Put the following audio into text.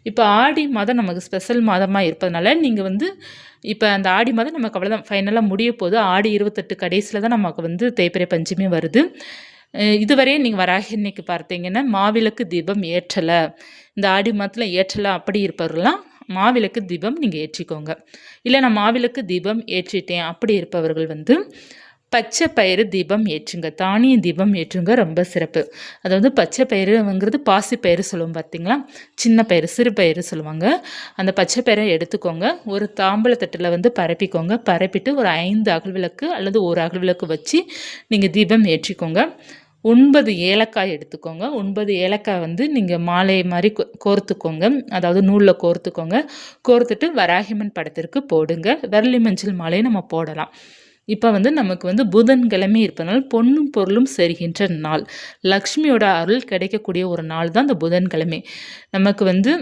இப்போ ஆடி மாதம் நமக்கு ஸ்பெஷல் மாதமாக இருப்பதனால நீங்கள் வந்து இப்போ அந்த ஆடி மாதம் நமக்கு அவ்வளோதான் ஃபைனலாக முடிய போகுது. ஆடி 28 கடைசியில் தான் நமக்கு வந்து தேய்பிறை பஞ்சமி வருது. இதுவரையே நீங்கள் வராகி அன்னைக்கு பார்த்தீங்கன்னா மாவிளக்கு தீபம் ஏற்றலை, இந்த ஆடி மாதத்தில் ஏற்றலை அப்படி இருப்பவர்கள்லாம் மாவிளக்கு தீபம் நீங்கள் ஏற்றிக்கோங்க. இல்லை நான் மாவிளக்கு தீபம் ஏற்றிட்டேன் அப்படி இருப்பவர்கள் வந்து பச்சை பயிறு தீபம் ஏற்றுங்க, தானிய தீபம் ஏற்றுங்க, ரொம்ப சிறப்பு. அதாவது பச்சை பயிறுங்கிறது பாசி பயிறு சொல்லுவோம் பார்த்தீங்களா, சின்ன பயிறு சிறு பயிறு சொல்லுவாங்க. அந்த பச்சை பயிரை எடுத்துக்கோங்க, ஒரு தாம்பூல தட்டில் வந்து பரப்பிக்கோங்க. பரப்பிட்டு ஒரு 5 அகல் விளக்கு அல்லது ஒரு அகல் விளக்கு வச்சு நீங்கள் தீபம் ஏற்றிக்கோங்க. 9 ஏலக்காய் எடுத்துக்கோங்க. 9 ஏலக்காய் வந்து நீங்கள் மாலை மாதிரி கோர்த்துக்கோங்க, அதாவது நூலில் கோர்த்துக்கோங்க. கோர்த்துட்டு வராகியம்மன் படத்திற்கு போடுங்க. விரலி மஞ்சள் மாலையை நம்ம போடலாம். இப்போ வந்து நமக்கு வந்து புதன்கிழமை இருப்பதனால பொன்னும் பொருளும் சேர்கின்ற நாள், லக்ஷ்மியோட அருள் கிடைக்கக்கூடிய ஒரு நாள் தான் இந்த புதன்கிழமை. நமக்கு வந்து